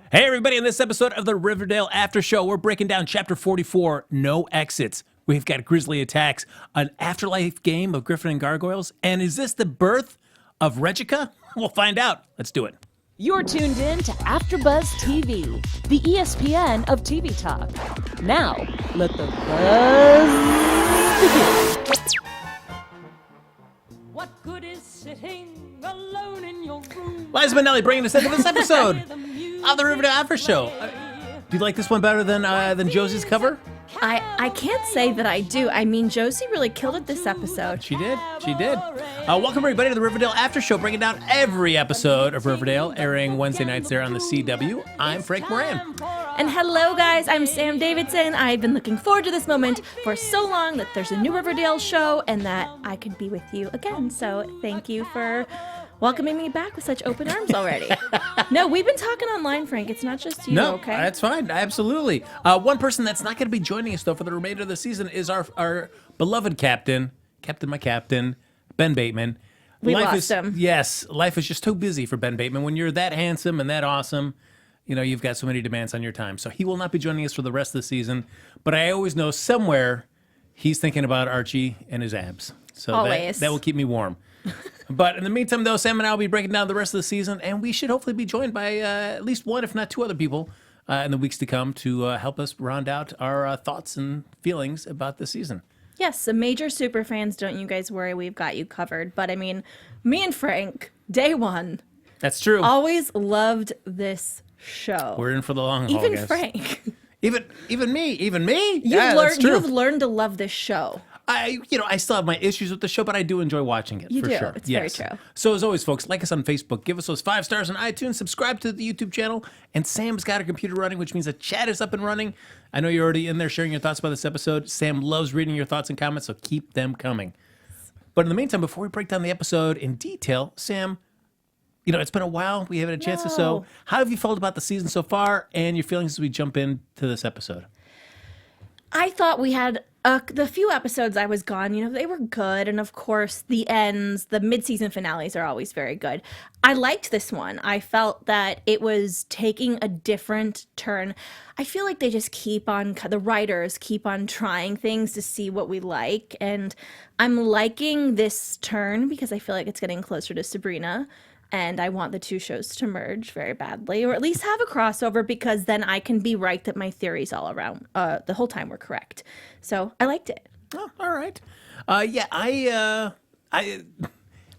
Hey, everybody, in this episode of the Riverdale Aftershow, we're breaking down Chapter 44, No Exits. We've got grisly attacks, an afterlife game of Griffin and Gargoyles, and is this the birth of Regica? We'll find out. Let's do it. You're tuned in to AfterBuzz TV, the ESPN of TV talk. Now, let the buzz begin. What good is sitting alone in your room? Liza Minnelli bringing us into this episode of the Riverdale Aftershow. Do you like this one better than Josie's cover? I can't say that I do. I mean, Josie really killed it this episode. She did. Welcome, everybody, to the Riverdale Aftershow, breaking down every episode of Riverdale, airing Wednesday nights there on the CW. I'm Frank Moran. And hello, guys. I'm Sam Davidson. I've been looking forward to this moment for so long that there's a new Riverdale show and that I could be with you again. So thank you for welcoming me back with such open arms already. No, we've been talking online, Frank. It's not just you, No, okay? that's fine. Absolutely. One person that's not going to be joining us, though, for the remainder of the season is our beloved captain, my captain, Ben Bateman. We lost him. Yes, life is just too busy for Ben Bateman. When you're that handsome and that awesome, you know, you've got so many demands on your time. So he will not be joining us for the rest of the season. But I always know somewhere he's thinking about Archie and his abs. So Always. that will keep me warm. But in the meantime, though, Sam and I will be breaking down the rest of the season, and we should hopefully be joined by at least one, if not two other people in the weeks to come to help us round out our thoughts and feelings about the season. Yes, the major super fans, don't you guys worry. We've got you covered. But I mean, me and Frank, day one, That's true. always loved this show. We're in for the long haul, Even guys. Frank. Even me. You've learned to love this show. I still have my issues with the show, but I do enjoy watching it. You for do. Sure. It's very true. So as always, folks, like us on Facebook, give us those 5 stars on iTunes, subscribe to the YouTube channel, and Sam's got a computer running, which means the chat is up and running. I know you're already in there sharing your thoughts about this episode. Sam loves reading your thoughts and comments, so keep them coming. But in the meantime, before we break down the episode in detail, Sam, it's been a while. We haven't had a chance to. So how have you felt about the season so far and your feelings as we jump into this episode? I thought we had the few episodes I was gone, they were good. And of course, the ends, the mid-season finales are always very good. I liked this one. I felt that it was taking a different turn. I feel like they just the writers keep on trying things to see what we like. And I'm liking this turn because I feel like it's getting closer to Sabrina. And I want the two shows to merge very badly, or at least have a crossover, because then I can be right that my theories all around the whole time were correct. So I liked it. Oh, all right. I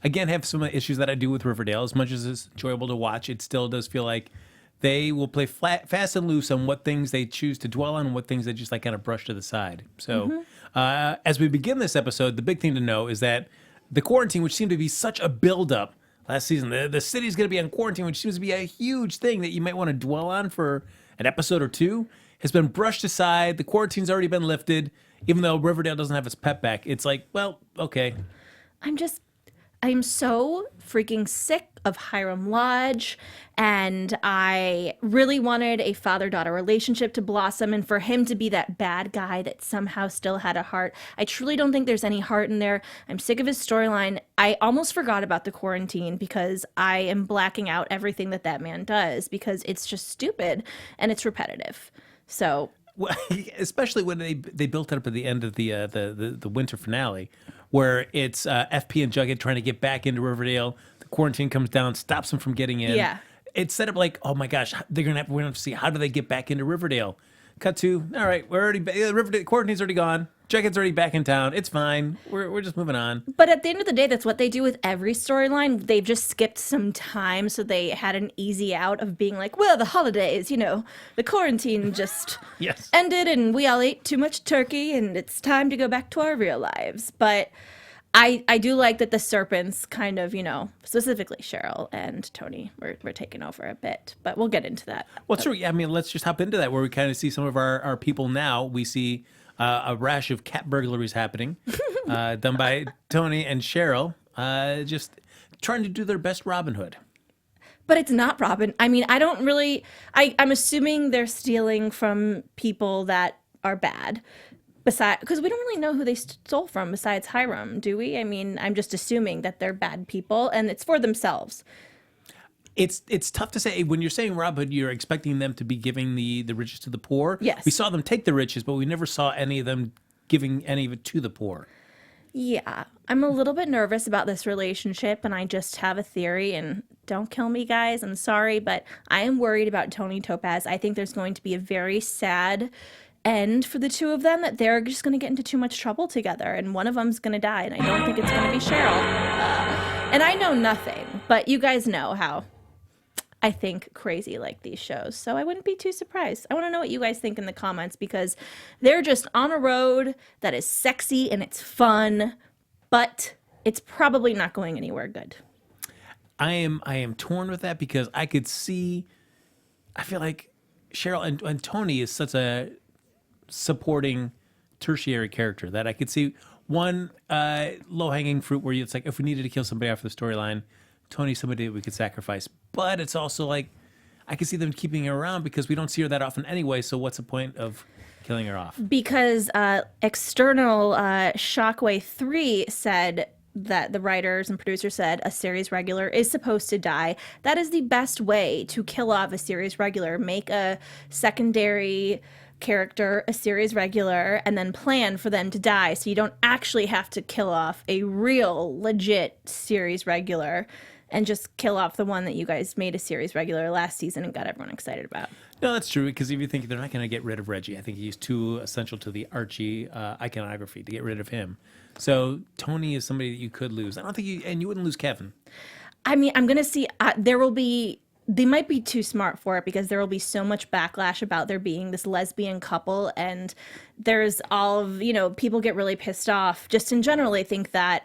again have some issues that I do with Riverdale. As much as it's enjoyable to watch, it still does feel like they will play fast and loose on what things they choose to dwell on and what things they just kind of brush to the side. So as we begin this episode, the big thing to know is that the quarantine, which seemed to be such a buildup last season, the city's going to be on quarantine, which seems to be a huge thing that you might want to dwell on for an episode or two, has been brushed aside. The quarantine's already been lifted. Even though Riverdale doesn't have its pep back, it's like, well, okay. I'm so freaking sick of Hiram Lodge, and I really wanted a father-daughter relationship to blossom and for him to be that bad guy that somehow still had a heart. I truly don't think there's any heart in there. I'm sick of his storyline. I almost forgot about the quarantine because I am blacking out everything that man does because it's just stupid and it's repetitive. So... Well, especially when they built it up at the end of the winter finale, where it's FP and Jughead trying to get back into Riverdale. The quarantine comes down, stops them from getting in. Yeah. It's set up like, oh my gosh, we're gonna have to see how do they get back into Riverdale. Cut to, all right, we're already Riverdale. Quarantine's already gone. Jughead's already back in town. It's fine. We're just moving on. But at the end of the day, that's what they do with every storyline. They've just skipped some time, so they had an easy out of being like, well, the holidays, the quarantine just Yes. ended and we all ate too much turkey and it's time to go back to our real lives. But I do like that the Serpents kind of, specifically Cheryl and Toni were taking over a bit. But we'll get into that. Well, true. Yeah, I mean, let's just hop into that where we kind of see some of our people now. We see a rash of cat burglaries happening, done by Toni and Cheryl, just trying to do their best Robin Hood. But it's not Robin. I mean, I'm assuming they're stealing from people that are bad. Because we don't really know who they stole from besides Hiram, do we? I mean, I'm just assuming that they're bad people and it's for themselves. It's tough to say. When you're saying Rob Hood, you're expecting them to be giving the riches to the poor. Yes. We saw them take the riches, but we never saw any of them giving any of it to the poor. Yeah, I'm a little bit nervous about this relationship, and I just have a theory, and don't kill me, guys. I'm sorry, but I am worried about Toni Topaz. I think there's going to be a very sad end for the two of them, that they're just going to get into too much trouble together, and one of them's going to die, and I don't think it's going to be Cheryl. And I know nothing, but you guys know how I think crazy like these shows, so I wouldn't be too surprised. I want to know what you guys think in the comments, because they're just on a road that is sexy and it's fun, but it's probably not going anywhere good. I am torn with that, because I could see, I feel like Cheryl and Toni is such a supporting tertiary character that I could see one low-hanging fruit where it's like, if we needed to kill somebody after the storyline, Tony's somebody that we could sacrifice. But it's also like, I can see them keeping her around because we don't see her that often anyway, so what's the point of killing her off? Because external Shockwave 3 said that the writers and producers said a series regular is supposed to die. That is the best way to kill off a series regular. Make a secondary character a series regular and then plan for them to die, so you don't actually have to kill off a real legit series regular, and just kill off the one that you guys made a series regular last season and got everyone excited about. No, that's true, because if you think they're not going to get rid of Reggie, I think he's too essential to the Archie iconography to get rid of him. So Toni is somebody that you could lose. I don't think you wouldn't lose Keven. I mean, I'm going to see, they might be too smart for it, because there will be so much backlash about there being this lesbian couple, and there's all of, people get really pissed off. Just in general, I think that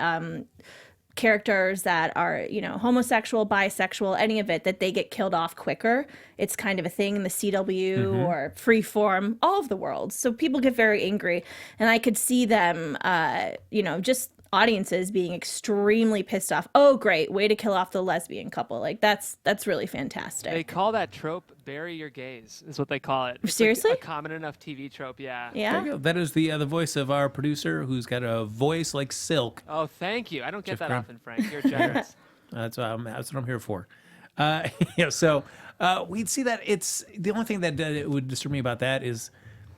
characters that are, homosexual, bisexual, any of it, that they get killed off quicker. It's kind of a thing in the CW or Freeform, all of the worlds. So people get very angry, and I could see them, just audiences being extremely pissed off. Oh, great, way to kill off the lesbian couple. Like, that's really fantastic. They call that trope "bury your gays" is what they call it. It's Seriously? like a common enough TV trope. Yeah. There Yeah. you go. That is the voice of our producer, who's got a voice like silk. Oh, thank you. I don't get Jeff that Graham. often, Frank. You're generous. That's what I'm here for. So we'd see that. It's the only thing that would disturb me about that is,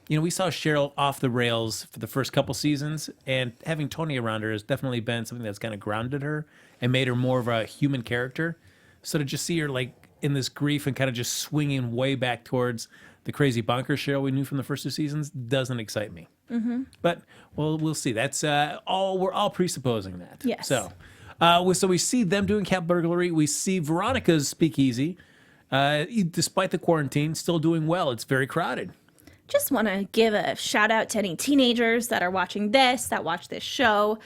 we saw Cheryl off the rails for the first couple seasons, and having Toni around her has definitely been something that's kind of grounded her and made her more of a human character. So to just see her like in this grief and kind of just swinging way back towards the crazy bonkers Cheryl we knew from the first two seasons doesn't excite me. Mm-hmm. But we'll see. That's we're all presupposing that. Yes. So we see them doing cat burglary. We see Veronica's speakeasy, despite the quarantine, still doing well. It's very crowded. Just want to give a shout out to any teenagers that are watching this, that watch this show.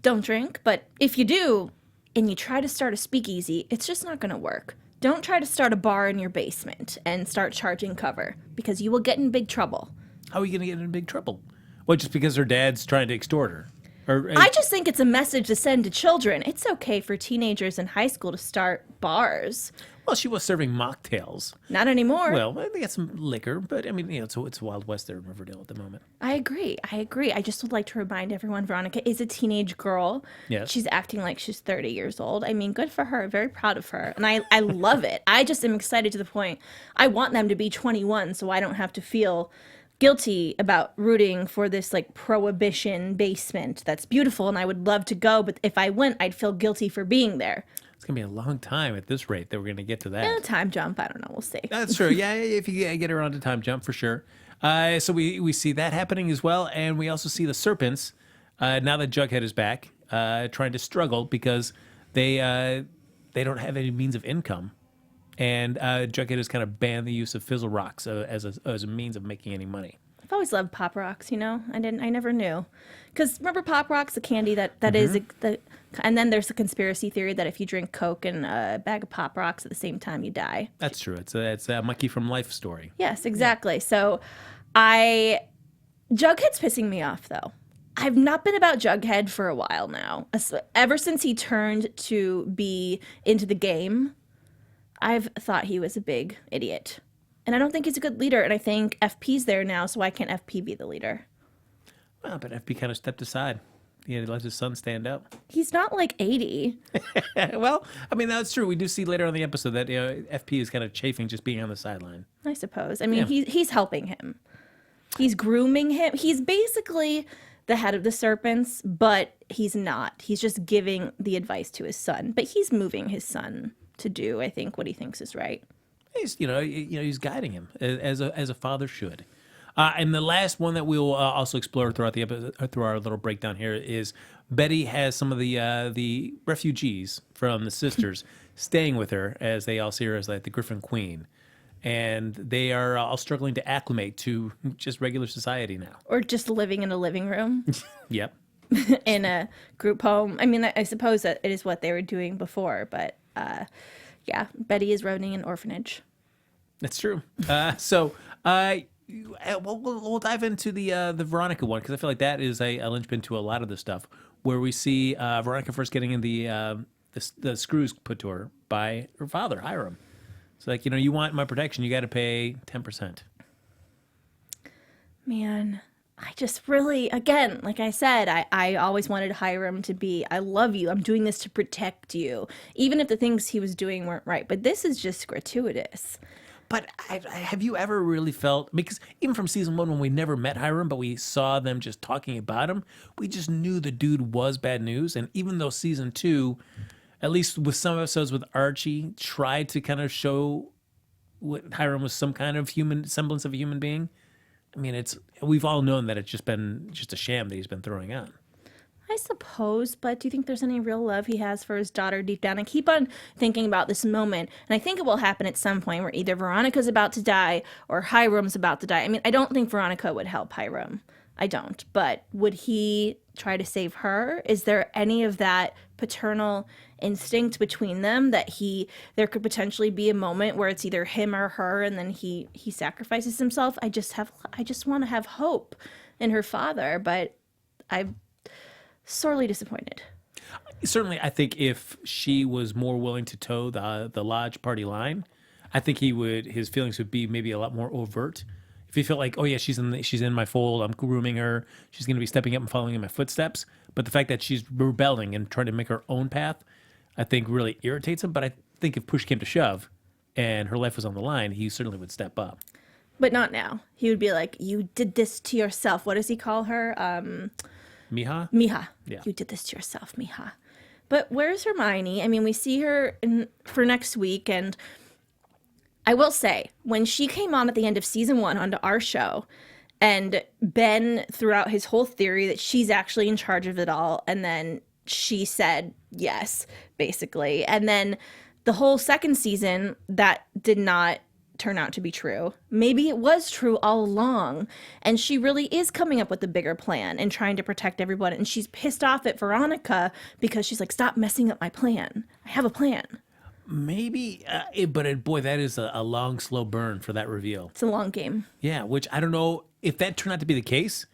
Don't drink, but if you do, and you try to start a speakeasy, it's just not going to work. Don't try to start a bar in your basement and start charging cover, because you will get in big trouble. How are you going to get in big trouble? Well, just because her dad's trying to extort her? I just think it's a message to send to children. It's okay for teenagers in high school to start bars. Well, she was serving mocktails. Not anymore. Well, they got some liquor, but I mean, it's Wild West there in Riverdale at the moment. I agree. I just would like to remind everyone Veronica is a teenage girl. Yes. She's acting like she's 30 years old. I mean, good for her. Very proud of her. And I love it. I just am excited to the point I want them to be 21 so I don't have to feel guilty about rooting for this like prohibition basement that's beautiful and I would love to go, but if I went, I'd feel guilty for being there. It's going to be a long time at this rate that we're going to get to that. And a time jump, I don't know, we'll see. That's true. Yeah, if you get around to time jump, for sure. So we see that happening as well, and we also see the Serpents, now that Jughead is back, trying to struggle because they don't have any means of income. And Jughead has kind of banned the use of fizzle rocks as a means of making any money. I've always loved Pop Rocks, I never knew. Because remember Pop Rocks, the candy that is the... And then there's the conspiracy theory that if you drink Coke and a bag of Pop Rocks at the same time, you die. That's true. It's a Monkey from Life story. Yes, exactly. Yeah. So Jughead's pissing me off, though. I've not been about Jughead for a while now. Ever since he turned to be into the game, I've thought he was a big idiot. And I don't think he's a good leader. And I think FP's there now, so why can't FP be the leader? Well, but FP kind of stepped aside. he let his son stand up. He's not like 80. Well, I mean, that's true. We do see later on in the episode that FP is kind of chafing just being on the sideline. I suppose. I mean, Yeah. he's helping him. He's grooming him. He's basically the head of the Serpents, but he's not. He's just giving the advice to his son. But he's moving his son to do, I think, what he thinks is right. He's he's guiding him as a father should. And the last one that we'll also explore throughout the episode, through our little breakdown here, is Betty has some of the refugees from the sisters staying with her as they all see her as like the Griffin Queen, and they are all struggling to acclimate to just regular society now. Or just living in a living room Yep. in a group home. I mean, I suppose that it is what they were doing before, but yeah, Betty is running an orphanage. That's true. We'll dive into the Veronica one because I feel like that is a linchpin to a lot of the stuff where we see Veronica first getting in the screws put to her by her father, Hiram. It's like, you want my protection, you got to pay 10%. Man, I just really, again, like I said, I always wanted Hiram to be, I love you, I'm doing this to protect you, even if the things he was doing weren't right. But this is just gratuitous. But have you ever really felt, because even from season 1 when we never met Hiram, but we saw them just talking about him, we just knew the dude was bad news. And even though season 2, at least with some episodes with Archie, tried to kind of show what Hiram was some kind of semblance of a human being, I mean, we've all known that it's just been a sham that he's been throwing on. I suppose, but do you think there's any real love he has for his daughter deep down? I keep on thinking about this moment, and I think it will happen at some point where either Veronica's about to die or Hiram's about to die. I mean, I don't think Veronica would help Hiram. I don't. But would he try to save her? Is there any of that paternal instinct between them that there could potentially be a moment where it's either him or her and then he sacrifices himself? I just want to have hope in her father, but I'm sorely disappointed. Certainly, I think if she was more willing to toe the lodge party line, I think his feelings would be maybe a lot more overt. If he felt like, oh yeah, she's in my fold, I'm grooming her, she's going to be stepping up and following in my footsteps. But the fact that she's rebelling and trying to make her own path, I think really irritates him. But I think if push came to shove, and her life was on the line, he certainly would step up. But not now. He would be like, "You did this to yourself." What does he call her? Miha? Miha. Yeah. You did this to yourself, Miha. But where's Hermione? I mean, we see her for next week, and I will say, when she came on at the end of season 1 onto our show, and Ben threw out his whole theory that she's actually in charge of it all, and then she said yes, basically. And then the whole second season, that did not turn out to be true. Maybe it was true all along, and she really is coming up with a bigger plan and trying to protect everyone, and she's pissed off at Veronica because she's like, stop messing up my plan. I have a plan. Maybe, but boy, that is a long, slow burn for that reveal. It's a long game. Yeah, which I don't know if that turned out to be the case.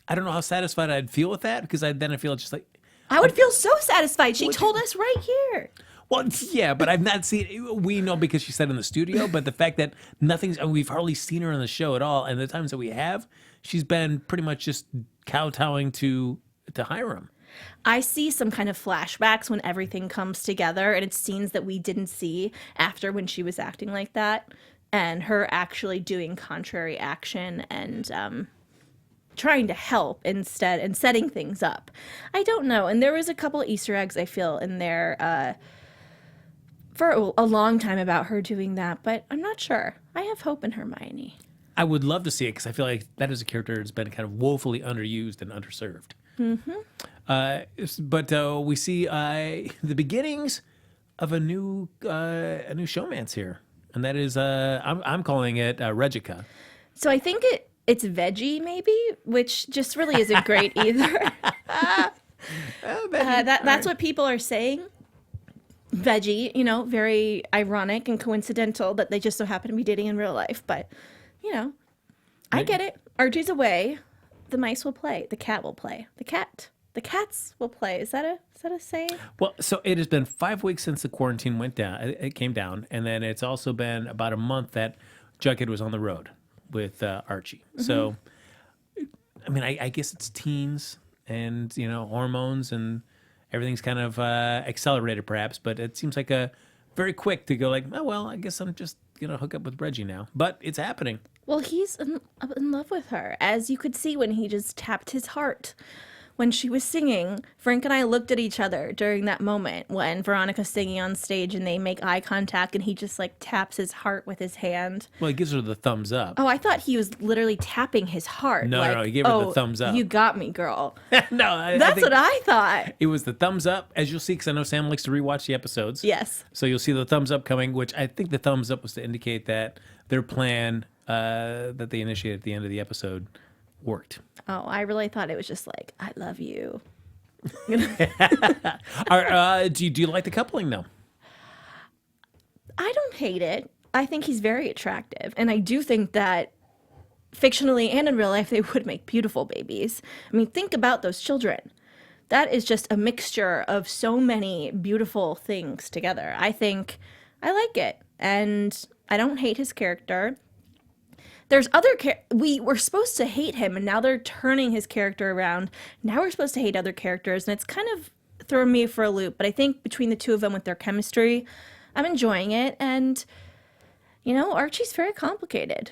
I don't know how satisfied I'd feel with that, because then I feel just like, I would feel so satisfied. She told us right here. well, yeah, but I've not seen. We know because she said in the studio, but the fact that we've hardly seen her on the show at all, and the times that we have, she's been pretty much just kowtowing to Hiram. I see some kind of flashbacks when everything comes together, and it's scenes that we didn't see after when she was acting like that, and her actually doing contrary action and trying to help instead and setting things up. I don't know. And there was a couple of Easter eggs I feel in there for a long time about her doing that, but I'm not sure. I have hope in Hermione. I would love to see it because I feel like that is a character that's been kind of woefully underused and underserved. But we see the beginnings of a new showmance here, and that is I'm calling it Regica. So I think it's veggie maybe, which just really isn't great either. That's what people are saying. Veggie, very ironic and coincidental that they just so happen to be dating in real life. But, I get it. Archie's away. The mice will play. The cat will play. The cats will play. Is that a saying? Well, so it has been 5 weeks since the quarantine went down. It came down, and then it's also been about a month that Jughead was on the road with Archie. Mm-hmm. So, I mean, I guess it's teens and hormones and everything's kind of accelerated perhaps, but it seems like a very quick to go like, oh well, I guess I'm just gonna hook up with Reggie now, but it's happening. Well, he's in love with her, as you could see when he just tapped his heart when she was singing. Frank and I looked at each other during that moment when Veronica's singing on stage and they make eye contact and he just like taps his heart with his hand. Well, he gives her the thumbs up. Oh, I thought he was literally tapping his heart. No, he gave her the thumbs up. You got me, girl. No, I That's think what I thought. it was the thumbs up, as you'll see, because I know Sam likes to rewatch the episodes. Yes. So you'll see the thumbs up coming, which I think the thumbs up was to indicate that their plan that they initiated at the end of the episode worked. Oh, I really thought it was just like, I love you. Do you like the coupling though? I don't hate it. I think he's very attractive. And I do think that fictionally and in real life, they would make beautiful babies. I mean, think about those children. That is just a mixture of so many beautiful things together. I think I like it. And I don't hate his character. There's other we were supposed to hate him, and now they're turning his character around. Now we're supposed to hate other characters, and it's kind of throwing me for a loop. But I think between the two of them with their chemistry, I'm enjoying it. And, Archie's very complicated.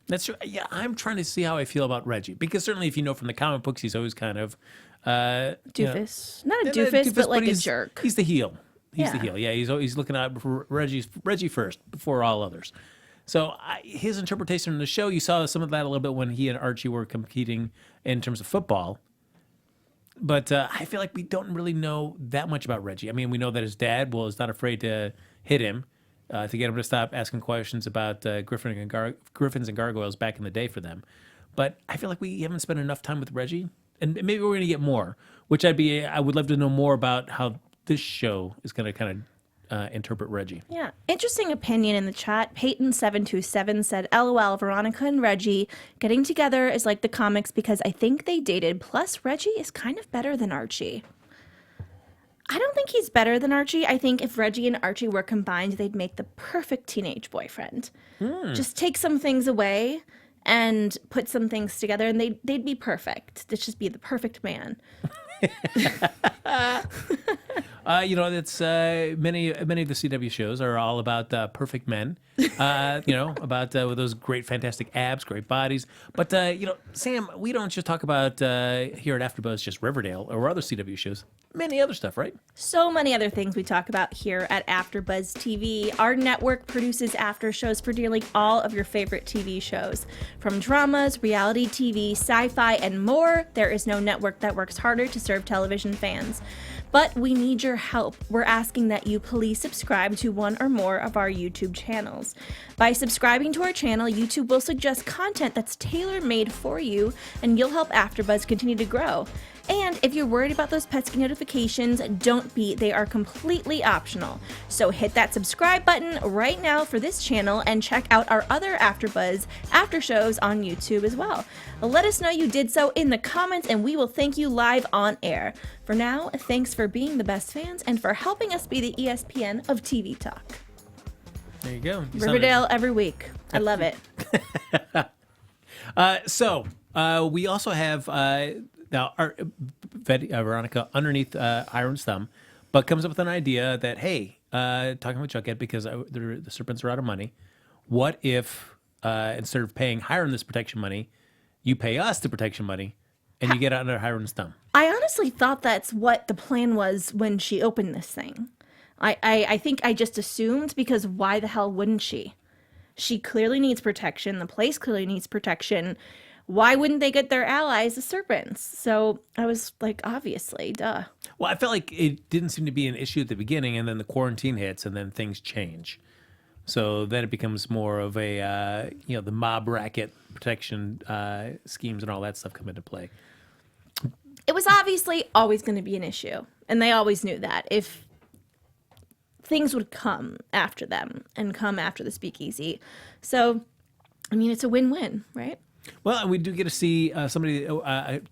That's true. Yeah, I'm trying to see how I feel about Reggie, because certainly if you know from the comic books, he's always kind of Doofus. Not a doofus, but like a jerk. He's the heel. He's the Yeah. heel. Yeah, he's looking out for Reggie first before all others. So his interpretation in the show, you saw some of that a little bit when he and Archie were competing in terms of football. But I feel like we don't really know that much about Reggie. I mean, we know that his dad is not afraid to hit him to get him to stop asking questions about Griffins and gargoyles back in the day for them. But I feel like we haven't spent enough time with Reggie, and maybe we're going to get more. Which I would love to know more about how this show is going to kind of interpret Reggie. Yeah. Interesting opinion in the chat. Peyton727 said, LOL, Veronica and Reggie getting together is like the comics because I think they dated. Plus, Reggie is kind of better than Archie. I don't think he's better than Archie. I think if Reggie and Archie were combined, they'd make the perfect teenage boyfriend. Just take some things away and put some things together, and they'd be perfect. They'd just be the perfect man. It's many of the CW shows are all about perfect men. About with those great, fantastic abs, great bodies. But Sam, we don't just talk about here at AfterBuzz just Riverdale or other CW shows. Many other stuff, right? So many other things we talk about here at AfterBuzz TV. Our network produces after shows for nearly all of your favorite TV shows. From dramas, reality TV, sci-fi, and more, there is no network that works harder to serve television fans. But we need your help. We're asking that you please subscribe to one or more of our YouTube channels. By subscribing to our channel, YouTube will suggest content that's tailor-made for you, and you'll help AfterBuzz continue to grow. And if you're worried about those pesky notifications, don't be. They are completely optional. So hit that subscribe button right now for this channel and check out our other AfterBuzz after shows on YouTube as well. Let us know you did so in the comments and we will thank you live on air. For now, thanks for being the best fans and for helping us be the ESPN of TV talk. There you go. Riverdale every week. I love it. So we also have now Veronica underneath Hiram's thumb, but comes up with an idea that, hey, talking with Jughead because the Serpents are out of money. What if instead of paying Hiram this protection money, you pay us the protection money and you get under Hiram's thumb? I honestly thought that's what the plan was when she opened this thing. I think I just assumed because why the hell wouldn't she? She clearly needs protection. The place clearly needs protection. Why wouldn't they get their allies, the Serpents? So I was like, obviously, duh. Well, I felt like it didn't seem to be an issue at the beginning, and then the quarantine hits, and then things change. So then it becomes more of a, the mob racket protection schemes and all that stuff come into play. It was obviously always going to be an issue, and they always knew that. If things would come after them and come after the speakeasy. So, I mean, it's a win-win, right? Well, and we do get to see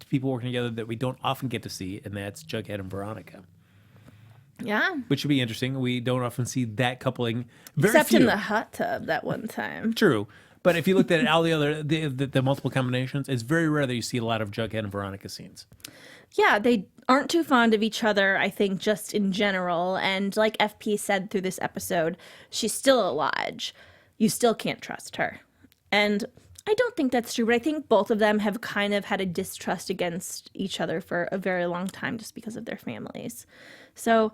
people working together that we don't often get to see, and that's Jughead and Veronica. Yeah. Which would be interesting. We don't often see that coupling. Except in the hot tub that one time. True. But if you looked at all the other the multiple combinations, it's very rare that you see a lot of Jughead and Veronica scenes. Yeah, they aren't too fond of each other, I think, just in general. And like FP said through this episode, she's still a lodge. You still can't trust her. And I don't think that's true, but I think both of them have kind of had a distrust against each other for a very long time just because of their families. So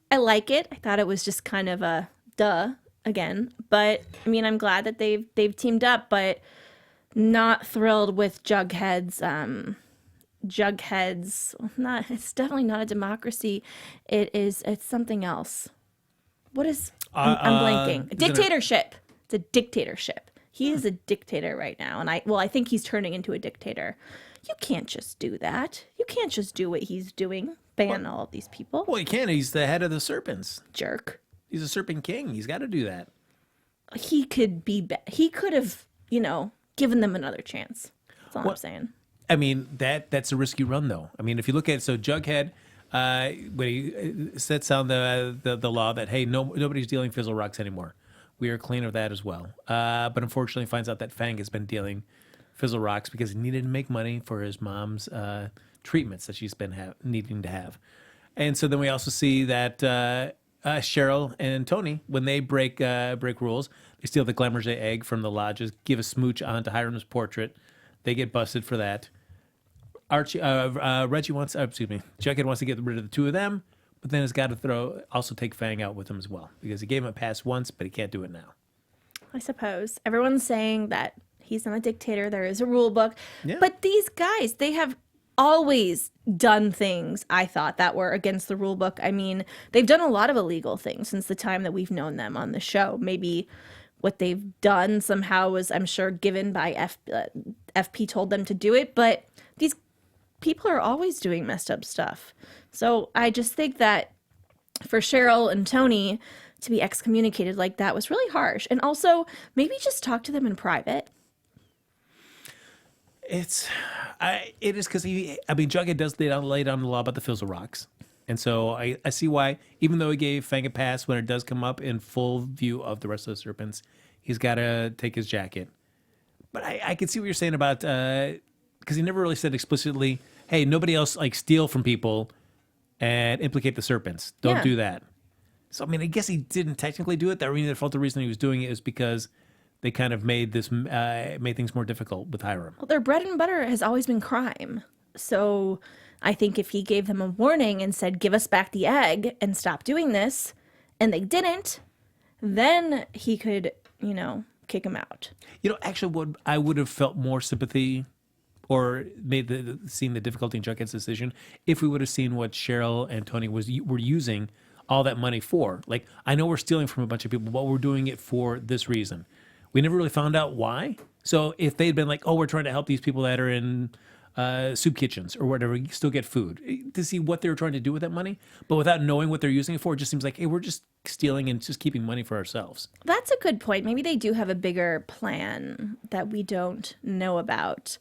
I like it. I thought it was just kind of a duh again. But I mean, I'm glad that they've teamed up, but not thrilled with Jughead's not, it's definitely not a democracy. It's something else. What is I'm blanking. A dictatorship. It's a dictatorship. He is a dictator right now, and I think he's turning into a dictator. You can't just do that. You can't just do what he's doing. Ban all of these people. Well, he can. He's the head of the serpents. Jerk. He's a serpent king. He's got to do that. He could be. He could have, given them another chance. That's all I'm saying. I mean, that's a risky run, though. I mean, if you look at Jughead, when he sets down the law that, hey, nobody's dealing fizzle rocks anymore. We are clean of that as well. But unfortunately finds out that Fang has been dealing fizzle rocks because he needed to make money for his mom's treatments that she's been needing to have. And so then we also see that Cheryl and Toni, when they break rules, they steal the Glamour's egg from the lodges, give a smooch onto Hiram's portrait. They get busted for that. Jughead wants to get rid of the two of them, but then has got to also take Fang out with him as well because he gave him a pass once, but he can't do it now. I suppose everyone's saying that he's not a dictator. There is a rule book, Yeah. but these guys, they have always done things, I thought, that were against the rule book. I mean, they've done a lot of illegal things since the time that we've known them on the show. Maybe what they've done somehow was, I'm sure, given by FP told them to do it, but these people are always doing messed up stuff. So I just think that for Cheryl and Toni to be excommunicated like that was really harsh. And also, maybe just talk to them in private. It is because Jughead does lay down the law about the fizzle rocks. And so I see why, even though he gave Fang a pass when it does come up in full view of the rest of the serpents, he's got to take his jacket. But I can see what you're saying about, because he never really said explicitly, hey, nobody else steal from people and implicate the serpents. Don't do that. So, I guess he didn't technically do it. The reason he was doing it is because they kind of made things more difficult with Hiram. Well, their bread and butter has always been crime. So I think if he gave them a warning and said, give us back the egg and stop doing this, and they didn't, then he could, kick him out. Actually, I would have felt more sympathy or seen the difficulty in Jughead's decision if we would have seen what Cheryl and Toni were using all that money for. Like, I know we're stealing from a bunch of people, but we're doing it for this reason. We never really found out why. So if they'd been like, oh, we're trying to help these people that are in soup kitchens or whatever, you still get food, to see what they were trying to do with that money. But without knowing what they're using it for, it just seems like, hey, we're just stealing and just keeping money for ourselves. That's a good point. Maybe they do have a bigger plan that we don't know about.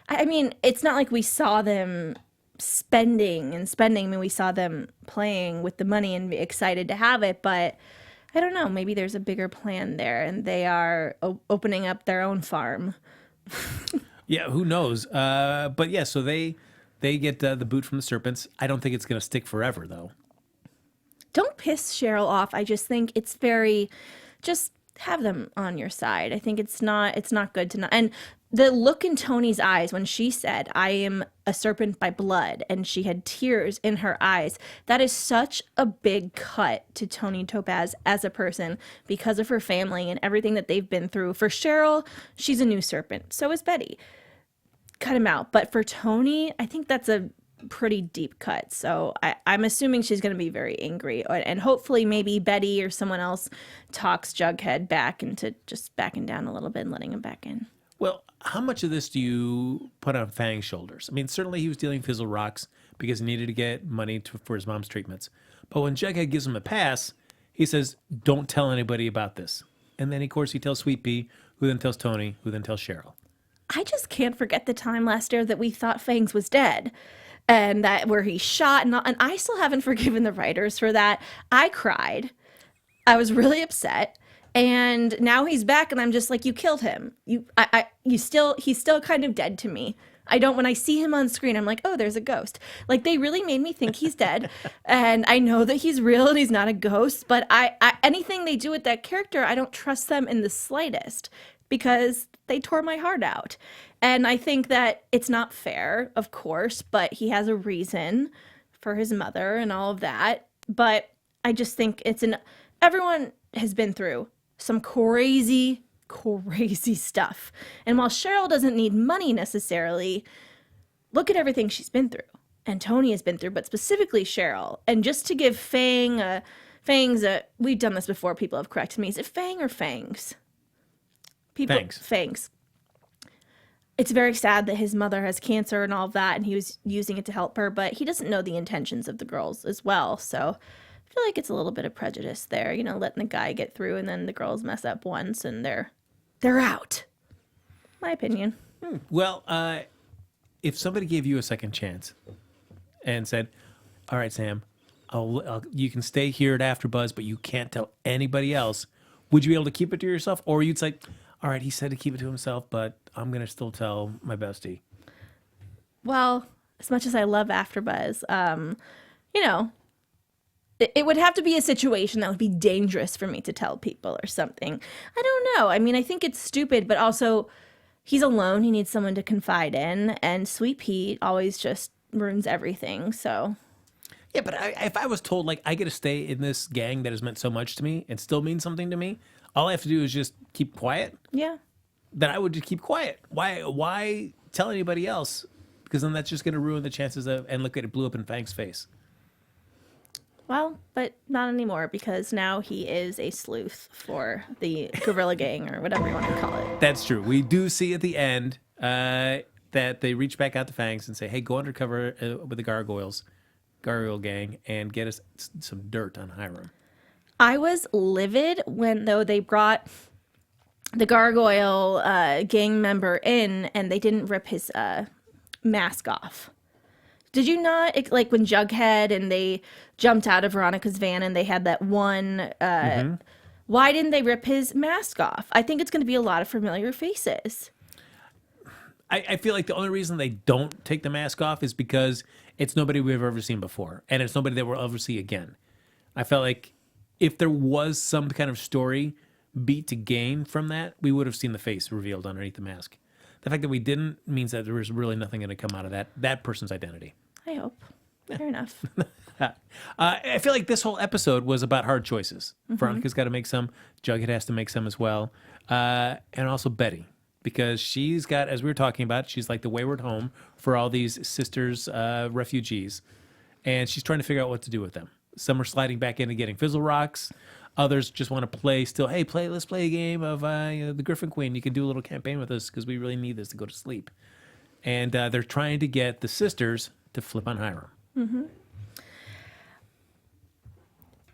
I mean, it's not like we saw them spending. I mean, we saw them playing with the money and be excited to have it, but I don't know. Maybe there's a bigger plan there, and they are opening up their own farm. Yeah, who knows? But yeah, so they get the boot from the serpents. I don't think it's going to stick forever, though. Don't piss Cheryl off. I just think it's just have them on your side. I think it's not good to not. And the look in Toni's eyes when she said, I am a serpent by blood, and she had tears in her eyes, that is such a big cut to Toni Topaz as a person because of her family and everything that they've been through. For Cheryl, she's a new serpent. So is Betty. Cut him out. But for Toni, I think that's a pretty deep cut. So I'm assuming she's going to be very angry. And hopefully maybe Betty or someone else talks Jughead back into just backing down a little bit and letting him back in. Well, how much of this do you put on Fang's shoulders? I mean, certainly he was dealing fizzle rocks because he needed to get money for his mom's treatments. But when Jughead gives him a pass, he says, don't tell anybody about this. And then, of course, he tells Sweet Pea, who then tells Toni, who then tells Cheryl. I just can't forget the time last year that we thought Fangs was dead. And that where he shot, and I still haven't forgiven the writers for that. I cried. I was really upset. And now he's back, and I'm just like, you killed him. He's still kind of dead to me. When I see him on screen, I'm like, oh, there's a ghost. Like, they really made me think he's dead. And I know that he's real and he's not a ghost, but anything they do with that character, I don't trust them in the slightest because they tore my heart out. And I think that it's not fair, of course, but he has a reason for his mother and all of that. But I just think everyone has been through some crazy stuff. And while Cheryl doesn't need money necessarily, look at everything she's been through. And Toni has been through, but specifically Cheryl. And just to give Fangs, we've done this before, people have corrected me. Is it Fang or Fangs? Fangs. It's very sad that his mother has cancer and all of that, and he was using it to help her, but he doesn't know the intentions of the girls as well. So I feel like it's a little bit of prejudice there, letting the guy get through and then the girls mess up once and they're out. My opinion. Well, if somebody gave you a second chance and said, all right, Sam, you can stay here at AfterBuzz, but you can't tell anybody else, would you be able to keep it to yourself? Or you'd say, all right, he said to keep it to himself, but I'm going to still tell my bestie. Well, as much as I love AfterBuzz, it would have to be a situation that would be dangerous for me to tell people or something. I don't know. I mean, I think it's stupid, but also he's alone. He needs someone to confide in, and Sweet Pete always just ruins everything. So yeah, but if I was told, like, I get to stay in this gang that has meant so much to me and still means something to me, all I have to do is just keep quiet. Yeah. Then I would just keep quiet. Why tell anybody else? Because then that's just going to ruin the chances of, and look at it, blew up in Fang's face. Well, but not anymore, because now he is a sleuth for the guerrilla gang or whatever you want to call it. That's true. We do see at the end that they reach back out to Fangs and say, hey, go undercover with the Gargoyle gang, and get us some dirt on Hiram. I was livid when, though, they brought the Gargoyle gang member in and they didn't rip his mask off. Did you not, like when Jughead and they jumped out of Veronica's van and they had that one, why didn't they rip his mask off? I think it's going to be a lot of familiar faces. I feel like the only reason they don't take the mask off is because it's nobody we've ever seen before, and it's nobody that we'll ever see again. I felt like if there was some kind of story beat to gain from that, we would have seen the face revealed underneath the mask. The fact that we didn't means that there was really nothing going to come out of that person's identity. I hope. Fair enough. I feel like this whole episode was about hard choices. Veronica's got to make some. Jughead has to make some as well. And also Betty, because she's got, as we were talking about, she's like the wayward home for all these sisters, refugees. And she's trying to figure out what to do with them. Some are sliding back into getting Fizzle Rocks. Others just want to play still. Hey, let's play a game of the Griffin Queen. You can do a little campaign with us because we really need this to go to sleep. And they're trying to get the sisters to flip on Hiram.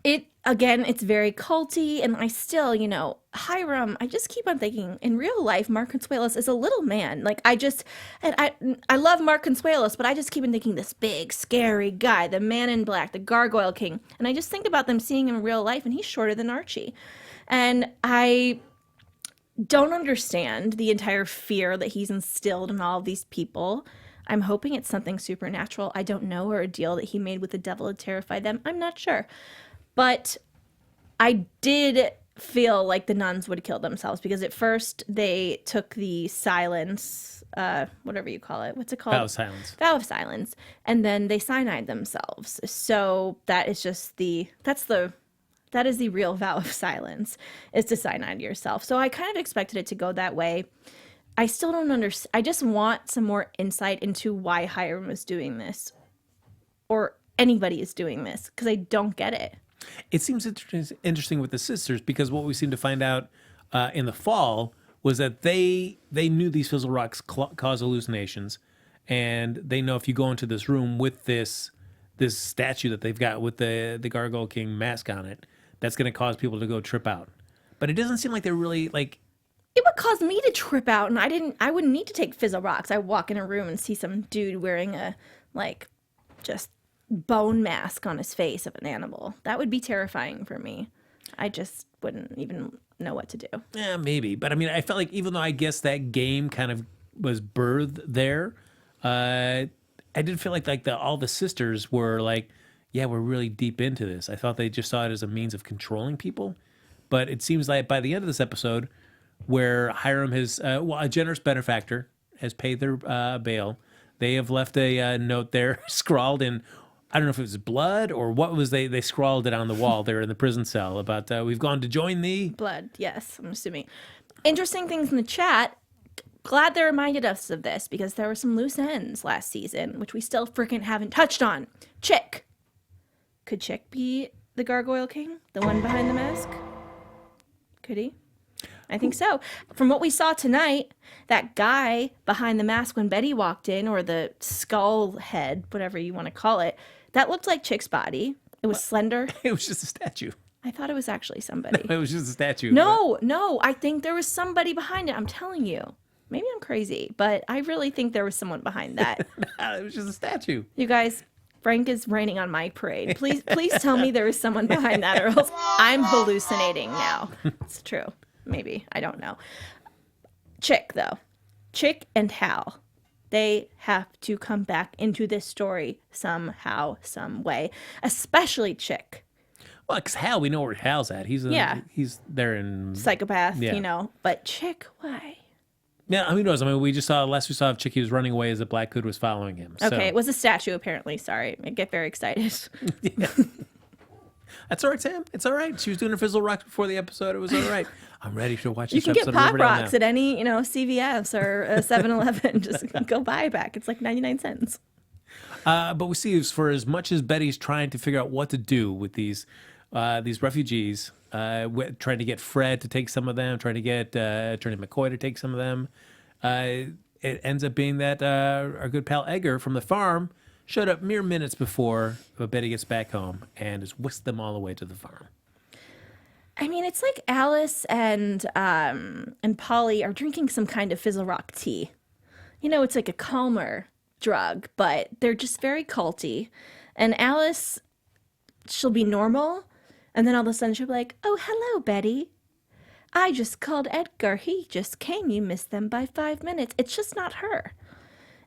It's very culty, and I still, Hiram, I just keep on thinking, in real life, Mark Consuelos is a little man. Like, I love Mark Consuelos, but I just keep on thinking this big, scary guy, the man in black, the Gargoyle King. And I just think about them seeing him in real life, and he's shorter than Archie. And I don't understand the entire fear that he's instilled in all of these people. I'm hoping it's something supernatural. I don't know, or a deal that he made with the devil to terrify them. I'm not sure. But I did feel like the nuns would kill themselves, because at first they took the silence, whatever you call it. What's it called? Vow of silence. Vow of silence. And then they cyanide themselves. So that is just that is the real vow of silence, is to cyanide yourself. So I kind of expected it to go that way. I still don't understand. I just want some more insight into why Hiram is doing this, or anybody is doing this, because I don't get it. It seems interesting with the sisters, because what we seem to find out in the fall was that they knew these Fizzle Rocks cause hallucinations, and they know if you go into this room with this statue that they've got with the Gargoyle King mask on it, that's going to cause people to go trip out. But it doesn't seem like they're really like. It would cause me to trip out, and I wouldn't need to take Fizzle Rocks. I walk in a room and see some dude wearing a just bone mask on his face of an animal. That would be terrifying for me. I just wouldn't even know what to do. Yeah, maybe. But I mean, I felt like even though I guess that game kind of was birthed there, I did feel like all the sisters were like, yeah, we're really deep into this. I thought they just saw it as a means of controlling people. But it seems like by the end of this episode, where Hiram has, a generous benefactor has paid their bail, they have left a note there scrawled in, I don't know if it was blood or what was they scrawled it on the wall there in the prison cell about, we've gone to join the... Blood, yes, I'm assuming. Interesting things in the chat. Glad they reminded us of this because there were some loose ends last season, which we still freaking haven't touched on. Chick. Could Chick be the Gargoyle King? The one behind the mask? Could he? I think so. From what we saw tonight, that guy behind the mask when Betty walked in, or the skull head, whatever you want to call it, that looked like Chick's body. It was slender. It was just a statue. I thought it was actually somebody. It was just a statue. No, I think there was somebody behind it. I'm telling you. Maybe I'm crazy, but I really think there was someone behind that. It was just a statue. You guys, Frank is raining on my parade. Please tell me there was someone behind that, or else I'm hallucinating now. It's true. Maybe. I don't know. Chick, though. Chick and Hal. They have to come back into this story somehow, some way. Especially Chick. Well, because Hal, we know where Hal's at. He's there in... Psychopath, Yeah. But Chick, why? Yeah, who knows? I mean, we saw of Chick, he was running away as a Black Hood was following him. So. Okay, it was a statue, apparently. Sorry. I get very excited. Yeah. That's all right, Sam. It's all right. She was doing her Fizzle Rocks before the episode. It was all right. I'm ready to watch this episode. You can get Pop Riverdale Rocks now. at any, CVS or 7-Eleven. Just go buy it back. It's like 99 cents. But we see for as much as Betty's trying to figure out what to do with these refugees, trying to get Fred to take some of them, trying to get Attorney McCoy to take some of them, it ends up being that our good pal Edgar from the farm showed up mere minutes before Betty gets back home and has whisked them all away to the farm. I mean, it's like Alice and Polly are drinking some kind of Fizzle Rock tea. It's like a calmer drug, but they're just very culty. And Alice, she'll be normal, and then all of a sudden she'll be like, "Oh, hello, Betty. I just called Edgar. He just came. You missed them by 5 minutes." It's just not her.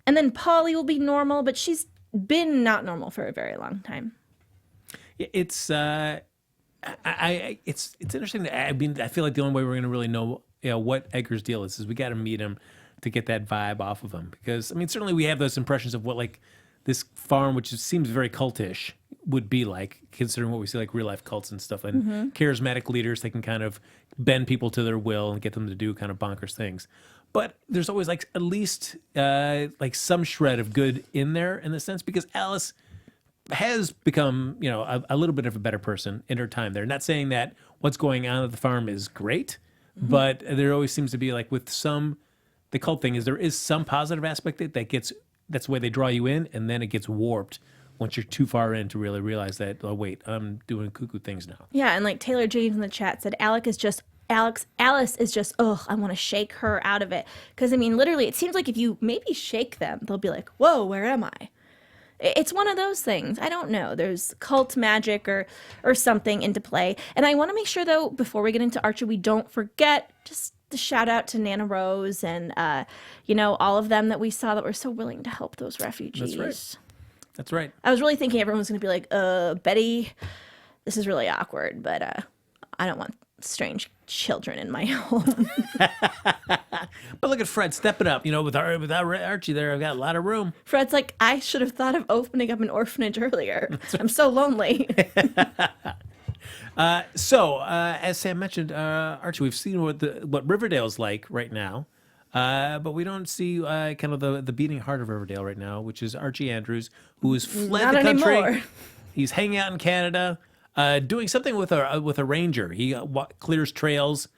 And then Polly will be normal, but she's been not normal for a very long time. It's it's interesting. I mean, I feel like the only way we're going to really know, what Edgar's deal is we got to meet him to get that vibe off of him. Because I mean, certainly we have those impressions of what like this farm, which seems very cultish, would be like, considering what we see like real life cults and stuff, and charismatic leaders. They can kind of bend people to their will and get them to do kind of bonkers things. But there's always like at least like some shred of good in there in the sense, because Alice has become, a little bit of a better person in her time there. Not saying that what's going on at the farm is great, but there always seems to be like with the cult thing is there is some positive aspect that's the way they draw you in, and then it gets warped once you're too far in to really realize that, oh wait, I'm doing cuckoo things now. Yeah, and like Taylor James in the chat said, Alice is just, I want to shake her out of it. Because, I mean, literally, it seems like if you maybe shake them, they'll be like, whoa, where am I? It's one of those things. I don't know. There's cult magic or something into play. And I want to make sure, though, before we get into Archie, we don't forget just the shout out to Nana Rose and, all of them that we saw that were so willing to help those refugees. That's right. I was really thinking everyone was going to be like, Betty, this is really awkward, but I don't want strange children in my home. But look at Fred stepping up. With Archie there, I've got a lot of room. Fred's like, I should have thought of opening up an orphanage earlier. I'm so lonely. So, as Sam mentioned, Archie, we've seen what Riverdale's like right now. But we don't see kind of the beating heart of Riverdale right now, which is Archie Andrews, who has fled Not the country. anymore. He's hanging out in Canada, doing something with a ranger. He clears trails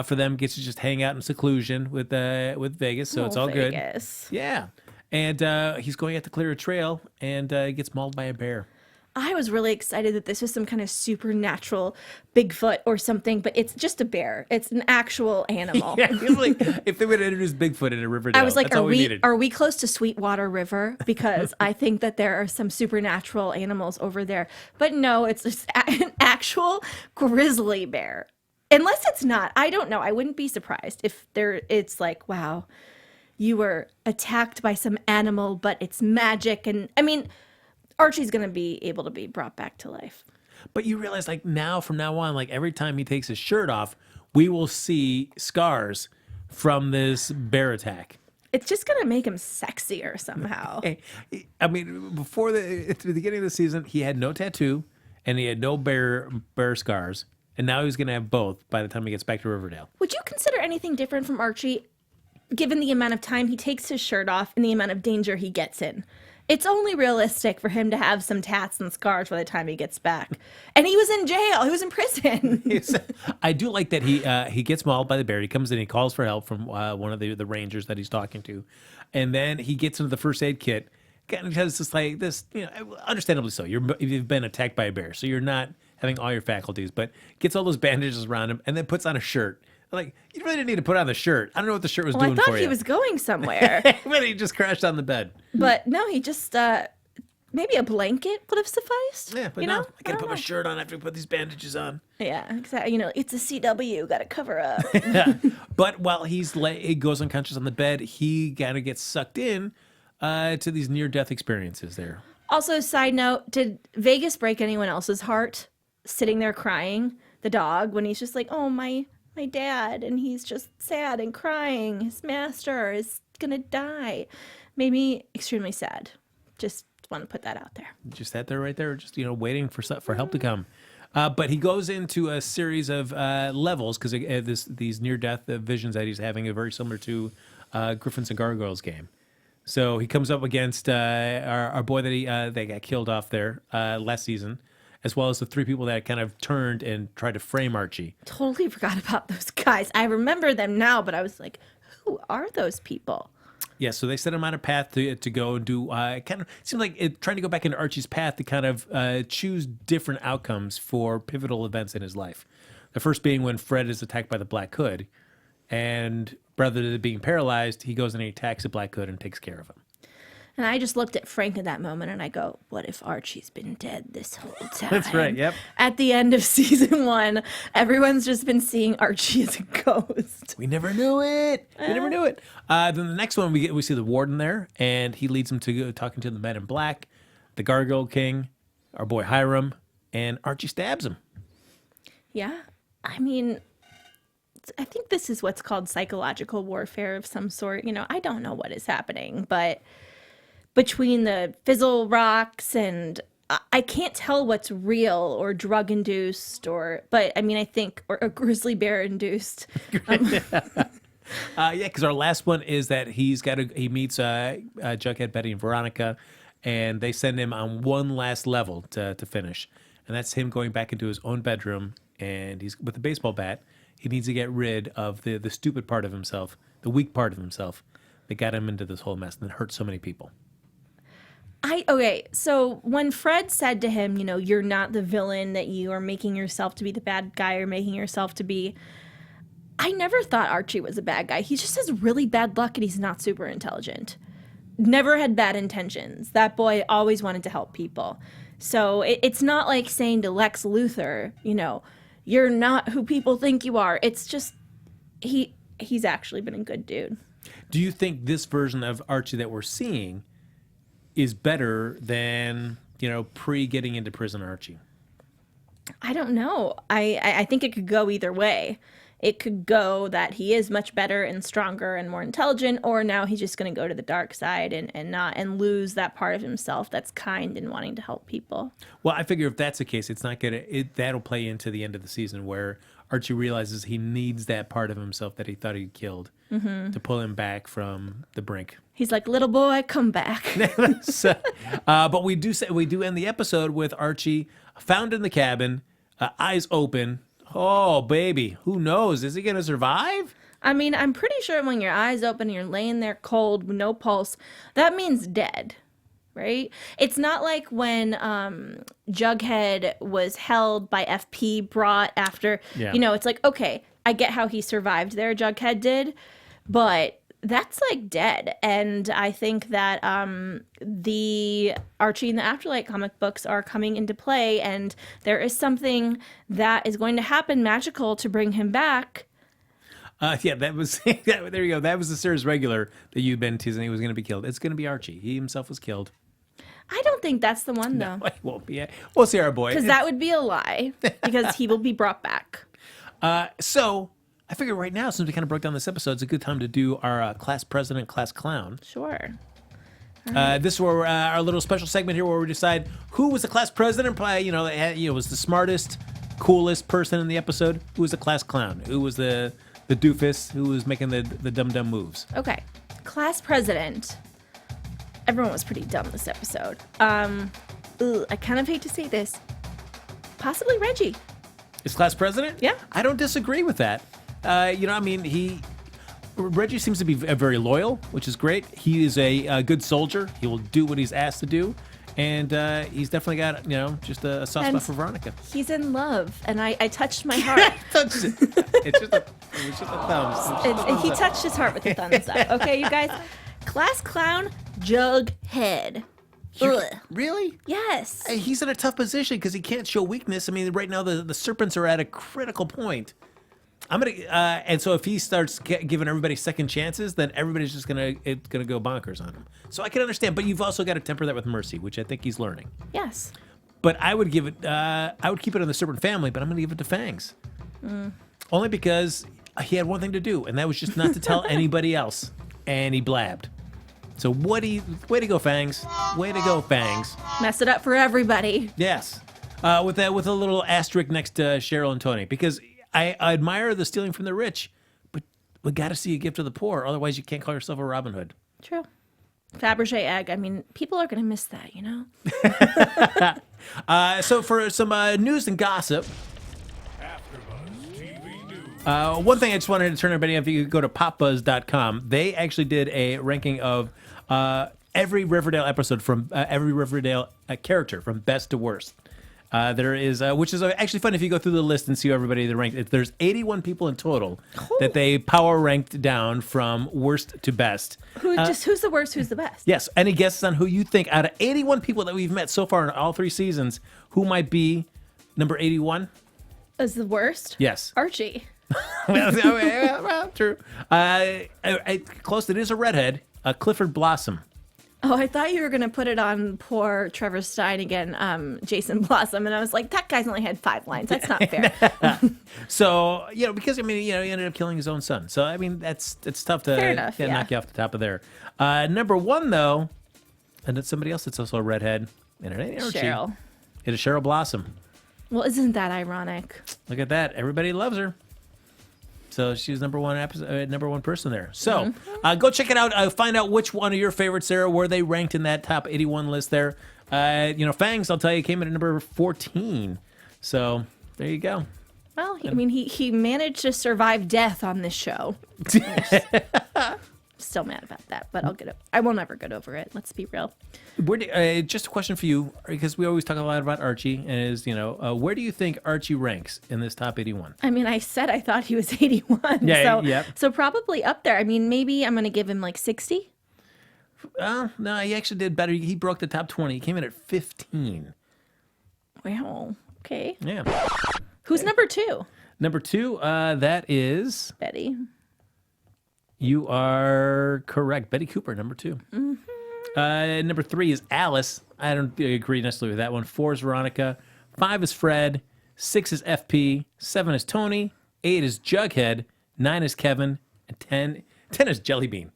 for them, gets to just hang out in seclusion with Vegas, so it's all Vegas. good. Yeah, and he's going out to clear a trail and gets mauled by a bear. I was really excited that this was some kind of supernatural Bigfoot or something, but it's just a bear. It's an actual animal. Yeah, I feel like if they would have introduced Bigfoot into Riverdale, I was like, that's all we needed. are we close to Sweetwater River? Because I think that there are some supernatural animals over there. But no, it's just an actual grizzly bear. unless it's not. I don't know. I wouldn't be surprised if it's like, wow, you were attacked by some animal, but it's magic. And I mean, Archie's going to be able to be brought back to life. But you realize, like, from now on, like, every time he takes his shirt off, we will see scars from this bear attack. It's just going to make him sexier somehow. I mean, at the beginning of the season, he had no tattoo and he had no bear scars. And now he's going to have both by the time he gets back to Riverdale. Would you consider anything different from Archie, given the amount of time he takes his shirt off and the amount of danger he gets in? It's only realistic for him to have some tats and scars by the time he gets back. And he was in jail. He was in prison. I do like that he gets mauled by the bear. He comes in, he calls for help from one of the rangers that he's talking to. And then he gets into the first aid kit. Kind of has this, like, this, understandably so. You've been attacked by a bear, so you're not having all your faculties, but gets all those bandages around him and then puts on a shirt. Like, you really didn't need to put on the shirt. I don't know what the shirt was doing for you. I thought he was going somewhere. But he just crashed on the bed. But no, he just, maybe a blanket would have sufficed. Yeah, but no, I gotta put my shirt on after we put these bandages on. Yeah, exactly. It's a CW, gotta cover up. But while he goes unconscious on the bed, he kind of gets sucked in to these near-death experiences there. Also, side note, did Vegas break anyone else's heart sitting there crying, the dog, when he's just like, oh, my dad, and he's just sad and crying. His master is gonna die. Made me extremely sad. Just want to put that out there. Just sat there right there, just waiting for help to come. But he goes into a series of levels because these near-death visions that he's having are very similar to Griffins and Gargoyles game. So he comes up against our boy that got killed off there last season, as well as the three people that kind of turned and tried to frame Archie. Totally forgot about those guys. I remember them now, but I was like, who are those people? Yeah, so they set him on a path to go and do, kind of, seemed like trying to go back into Archie's path to kind of choose different outcomes for pivotal events in his life. The first being when Fred is attacked by the Black Hood, and rather than being paralyzed, he goes and he attacks the Black Hood and takes care of him. And I just looked at Frank at that moment and I go, what if Archie's been dead this whole time? That's right, yep. At the end of season 1, everyone's just been seeing Archie as a ghost. We never knew it. Then the next one, we see the warden there, and he leads him to go talking to the Men in Black, the Gargoyle King, our boy Hiram, and Archie stabs him. Yeah, I mean, I think this is what's called psychological warfare of some sort. I don't know what is happening, but between the fizzle rocks and I can't tell what's real or drug induced but I mean, I think, or grizzly bear induced. Because our last one is that he meets Jughead, Betty, and Veronica, and they send him on one last level to finish. And that's him going back into his own bedroom, and he's with a baseball bat. He needs to get rid of the stupid part of himself, the weak part of himself that got him into this whole mess and that hurt so many people. Okay, so when Fred said to him, you're not the villain that you are making yourself to be, the bad guy or making yourself to be, I never thought Archie was a bad guy. He just has really bad luck and he's not super intelligent. Never had bad intentions. That boy always wanted to help people. So it's not like saying to Lex Luthor, you're not who people think you are. It's just he's actually been a good dude. Do you think this version of Archie that we're seeing is better than, pre-getting into prison Archie? I don't know. I think it could go either way. It could go that he is much better and stronger and more intelligent, or now he's just going to go to the dark side and lose that part of himself that's kind and wanting to help people. Well, I figure if that's the case, that'll play into the end of the season where Archie realizes he needs that part of himself that he thought he'd killed to pull him back from the brink. He's like, little boy, come back. But we do end the episode with Archie found in the cabin, eyes open. Oh, baby, who knows? Is he going to survive? I mean, I'm pretty sure when your eyes open and you're laying there cold with no pulse, that means dead, right? It's not like when Jughead was held by FP, brought after, it's like, okay, I get how he survived there, Jughead did, but that's like dead. And I think that the Archie and the Afterlight comic books are coming into play, and there is something that is going to happen magical to bring him back. Yeah, that was there you go. That was the series regular that you've been teasing. He was going to be killed. It's going to be Archie. He himself was killed. I don't think that's the one, though. No, it won't be. We'll see our boy. Because that would be a lie, because he will be brought back. So I figure right now, since we kind of broke down this episode, it's a good time to do our class president, class clown. Sure. This is where our little special segment here where we decide who was the class president. Was the smartest, coolest person in the episode. Who was the class clown? Who was the doofus? Who was making the dumb moves? Okay. Class president. Everyone was pretty dumb this episode. I kind of hate to say this. Possibly Reggie. Is class president? Yeah. I don't disagree with that. Reggie seems to be very loyal, which is great. He is a good soldier. He will do what he's asked to do. And he's definitely got, just a soft spot for Veronica. He's in love, and I touched my heart. It's just a thumbs. He touched his heart with a thumbs up. Okay, you guys? Class clown, Jughead. Ugh. Really? Yes. He's in a tough position because he can't show weakness. I mean, right now the Serpents are at a critical point. And so if he starts giving everybody second chances, then everybody's just gonna go bonkers on him. So I can understand, but you've also got to temper that with mercy, which I think he's learning. Yes. But I would give it. I would keep it on the Serpent family, but I'm gonna give it to Fangs, only because he had one thing to do, and that was just not to tell anybody else, and he blabbed. So way to go, Fangs. Way to go, Fangs. Mess it up for everybody. Yes. With a little asterisk next to Cheryl and Toni, because I admire the stealing from the rich, but we got to see you give to the poor. Otherwise, you can't call yourself a Robin Hood. True. Fabergé egg. I mean, people are going to miss that, So for some news and gossip, AfterBuzz TV News. one thing I just wanted to turn everybody on, if you could go to popbuzz.com, they actually did a ranking of every Riverdale episode from every Riverdale character from best to worst. There is, which is actually fun if you go through the list and see everybody that ranked. There's 81 people in total that they power ranked down from worst to best. Who's the worst? Who's the best? Yes. Any guesses on who you think out of 81 people that we've met so far in all 3 seasons, who might be number 81? Is the worst? Yes. Archie. well, true. Close. It is a redhead. Clifford Blossom. Oh, I thought you were going to put it on poor Trevor Stein again, Jason Blossom. And I was like, that guy's only had 5 lines. That's not fair. So, because, he ended up killing his own son. So, I mean, it's tough to Fair enough, yeah. knock you off the top of there. Number 1, though, and it's somebody else that's also a redhead. And it ain't Archie. Cheryl. It is Cheryl Blossom. Well, isn't that ironic? Look at that. Everybody loves her. So she's number one person there. So go check it out. Find out which one of your favorites there, where they ranked in that top 81 list there. Fangs, I'll tell you, came in at number 14. So there you go. Well, he managed to survive death on this show. Still mad about that, but I won't ever get over it. Let's be real. Just a question for you, because we always talk a lot about Archie, and where do you think Archie ranks in this top 81? I mean, I said I thought he was 81. Yeah, So probably up there. I mean, maybe I'm going to give him like 60. No, he actually did better. He broke the top 20. He came in at 15. Wow. Okay. Yeah. Who's number 2? Number 2, that is... Betty. You are correct. Betty Cooper, number 2. Mm-hmm. Number 3 is Alice. I don't agree necessarily with that one. 4 is Veronica. 5 is Fred. 6 is FP. 7 is Toni. 8 is Jughead. 9 is Keven. And 10 is Jellybean.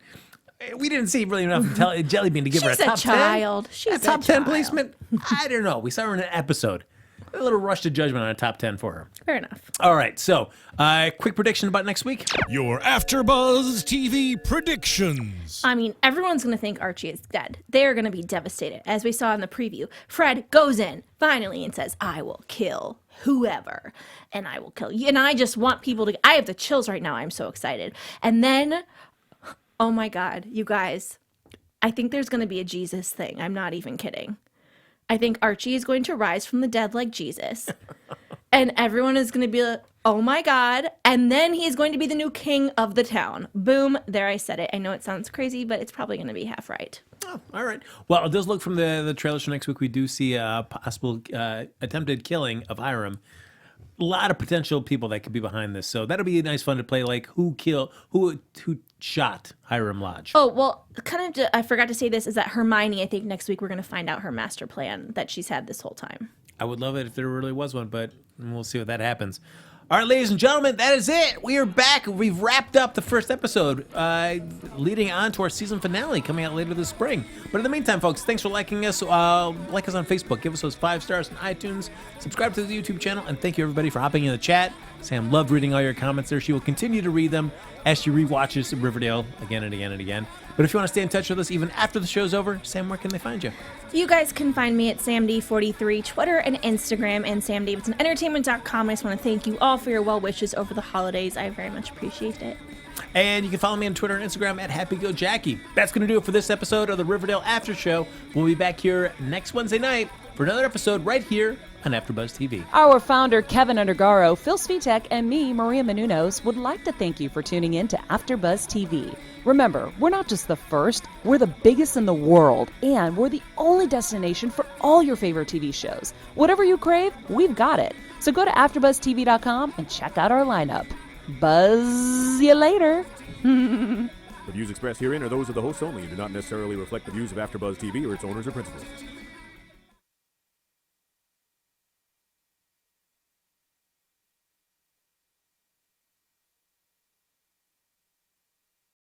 We didn't see really enough of Jellybean to give her a top 10. She's a child. She's a top 10 child. placement? I don't know. We saw her in an episode. A little rush to judgment on a top 10 for her. Fair enough. All right. So, quick prediction about next week. Your AfterBuzz TV predictions. I mean, everyone's going to think Archie is dead. They're going to be devastated. As we saw in the preview, Fred goes in finally and says, I will kill whoever, and I will kill you. And I just want people to... I have the chills right now. I'm so excited. And then, oh my God, you guys, I think there's going to be a Jesus thing. I'm not even kidding. I think Archie is going to rise from the dead like Jesus. And everyone is going to be Oh my God. And then he's going to be the new king of the town. Boom. There, I said it. I know it sounds crazy, but it's probably going to be half right. Oh, all right. Well, it does look from the trailers for next week. We do see a possible attempted killing of Hiram. A lot of potential people that could be behind this. So that'll be nice fun to play. Like who shot Hiram Lodge? Oh, well, I forgot to say this, is that Hermione, I think next week we're going to find out her master plan that she's had this whole time. I would love it if there really was one, but we'll see what that happens. All right, ladies and gentlemen, that is it. We are back. We've wrapped up the first episode, leading on to our season finale coming out later this spring. But in the meantime, folks, thanks for liking us. Like us on Facebook. Give us those 5 stars on iTunes. Subscribe to the YouTube channel. And thank you, everybody, for hopping in the chat. Sam loved reading all your comments there. She will continue to read them as she rewatches Riverdale again and again and again. But if you want to stay in touch with us even after the show's over, Sam, where can they find you? You guys can find me at SamD43, Twitter and Instagram, and SamDavidsonEntertainment.com. I just want to thank you all for your well wishes over the holidays. I very much appreciate it. And you can follow me on Twitter and Instagram at HappyGoJackie. That's going to do it for this episode of the Riverdale Aftershow. We'll be back here next Wednesday night for another episode right here on AfterBuzz TV. Our founder, Keven Undergaro, Phil Svitek, and me, Maria Menounos, would like to thank you for tuning in to AfterBuzz TV. Remember, we're not just the first, we're the biggest in the world, and we're the only destination for all your favorite TV shows. Whatever you crave, we've got it. So go to AfterBuzzTV.com and check out our lineup. Buzz you later. The views expressed herein are those of the hosts only and do not necessarily reflect the views of AfterBuzz TV or its owners or principals.